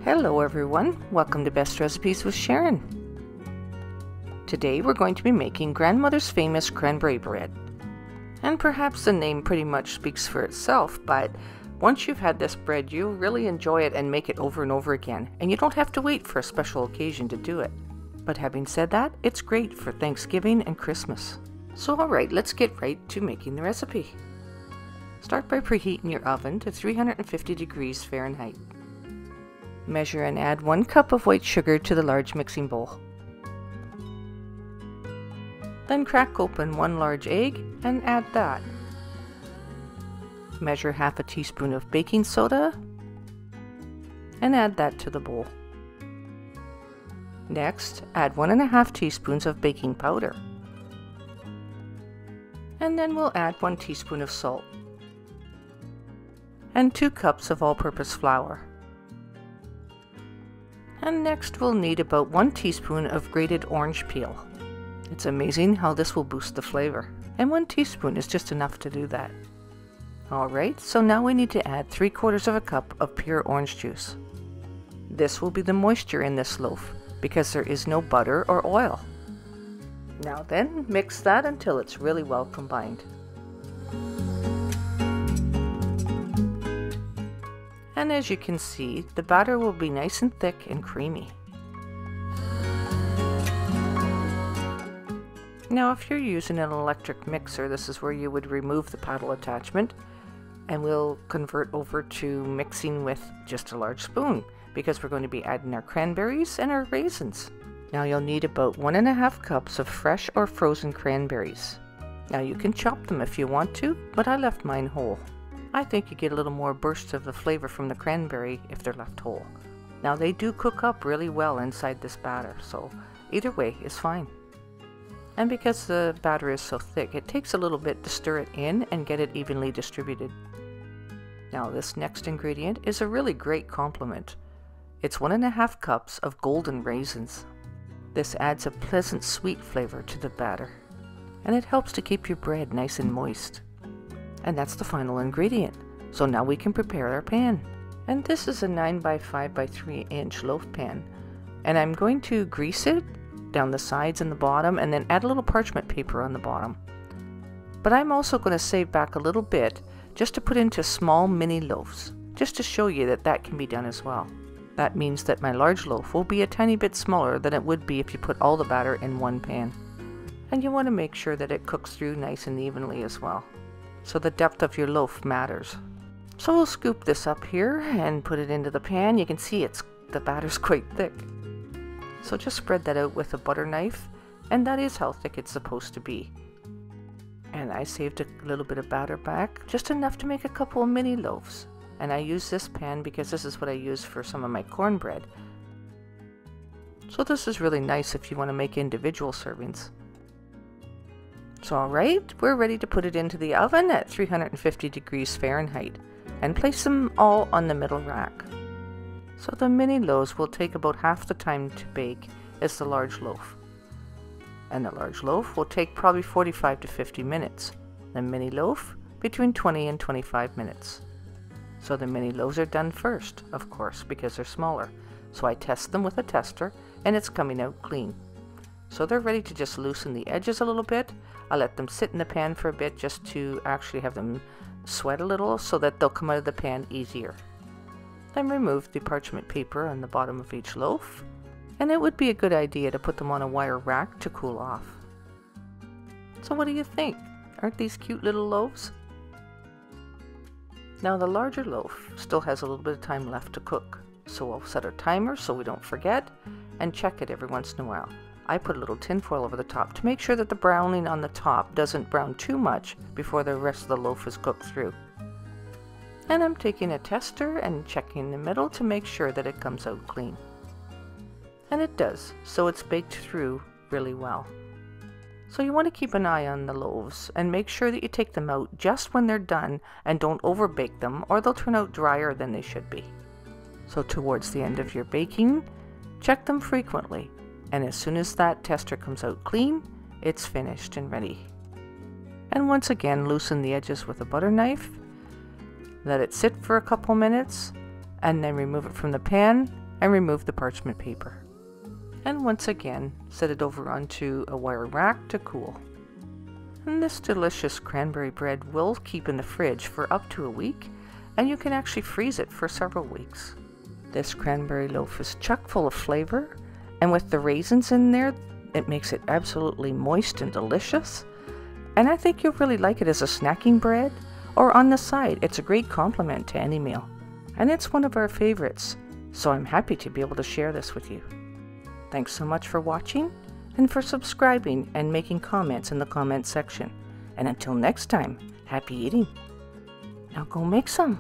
Hello everyone, welcome to Best Recipes with Sharon. Today we're going to be making grandmother's famous cranberry bread. And perhaps the name pretty much speaks for itself, but once you've had this bread you'll really enjoy it and make it over and over again, and you don't have to wait for a special occasion to do it. But having said that, it's great for Thanksgiving and Christmas. So alright, let's get right to making the recipe. Start by preheating your oven to 350 degrees Fahrenheit. Measure and add 1 cup of white sugar to the large mixing bowl. Then crack open 1 large egg and add that. Measure half a teaspoon of baking soda and add that to the bowl. Next, add 1½ teaspoons of baking powder. And then we'll add 1 teaspoon of salt and 2 cups of all-purpose flour. And next we'll need about 1 teaspoon of grated orange peel. It's amazing how this will boost the flavor, and 1 teaspoon is just enough to do that. Alright, so now we need to add 3/4 of a cup of pure orange juice. This will be the moisture in this loaf, because there is no butter or oil. Now then, mix that until it's really well combined. And as you can see, the batter will be nice and thick and creamy. Now if you're using an electric mixer, this is where you would remove the paddle attachment, and we'll convert over to mixing with just a large spoon, because we're going to be adding our cranberries and our raisins. Now you'll need about 1½ cups of fresh or frozen cranberries. Now you can chop them if you want to, but I left mine whole. I think you get a little more burst of the flavor from the cranberry if they're left whole. Now they do cook up really well inside this batter, so either way is fine. And because the batter is so thick, it takes a little bit to stir it in and get it evenly distributed. Now this next ingredient is a really great complement. It's 1½ cups of golden raisins. This adds a pleasant sweet flavor to the batter, and it helps to keep your bread nice and moist. And that's the final ingredient. So now we can prepare our pan. And this is a 9x5 by 3 inch loaf pan. And I'm going to grease it down the sides and the bottom, and then add a little parchment paper on the bottom. But I'm also going to save back a little bit just to put into small mini loaves, just to show you that that can be done as well. That means that my large loaf will be a tiny bit smaller than it would be if you put all the batter in one pan. And you want to make sure that it cooks through nice and evenly as well. So the depth of your loaf matters. So we'll scoop this up here and put it into the pan. You can see the batter's quite thick. So just spread that out with a butter knife, and that is how thick it's supposed to be. And I saved a little bit of batter back, just enough to make a couple of mini loaves. And I use this pan because this is what I use for some of my cornbread. So this is really nice if you want to make individual servings. So alright, we're ready to put it into the oven at 350 degrees Fahrenheit and place them all on the middle rack. So the mini loaves will take about half the time to bake as the large loaf. And the large loaf will take probably 45 to 50 minutes. The mini loaf between 20 and 25 minutes. So the mini loaves are done first, of course, because they're smaller. So I test them with a tester and it's coming out clean. So they're ready to just loosen the edges a little bit. I let them sit in the pan for a bit just to actually have them sweat a little so that they'll come out of the pan easier. Then remove the parchment paper on the bottom of each loaf, and it would be a good idea to put them on a wire rack to cool off. So what do you think? Aren't these cute little loaves? Now the larger loaf still has a little bit of time left to cook, so we'll set our timer so we don't forget, and check it every once in a while. I put a little tin foil over the top to make sure that the browning on the top doesn't brown too much before the rest of the loaf is cooked through. And I'm taking a tester and checking the middle to make sure that it comes out clean. And it does, so it's baked through really well. So you want to keep an eye on the loaves and make sure that you take them out just when they're done and don't overbake them or they'll turn out drier than they should be. So towards the end of your baking, check them frequently. And as soon as that tester comes out clean, it's finished and ready. And once again, loosen the edges with a butter knife. Let it sit for a couple minutes, and then remove it from the pan and remove the parchment paper. And once again, set it over onto a wire rack to cool. And this delicious cranberry bread will keep in the fridge for up to a week, and you can actually freeze it for several weeks. This cranberry loaf is chock full of flavor, and with the raisins in there, it makes it absolutely moist and delicious. And I think you'll really like it as a snacking bread, or on the side. It's a great complement to any meal. And it's one of our favorites, so I'm happy to be able to share this with you. Thanks so much for watching, and for subscribing and making comments in the comment section. And until next time, happy eating. Now go make some.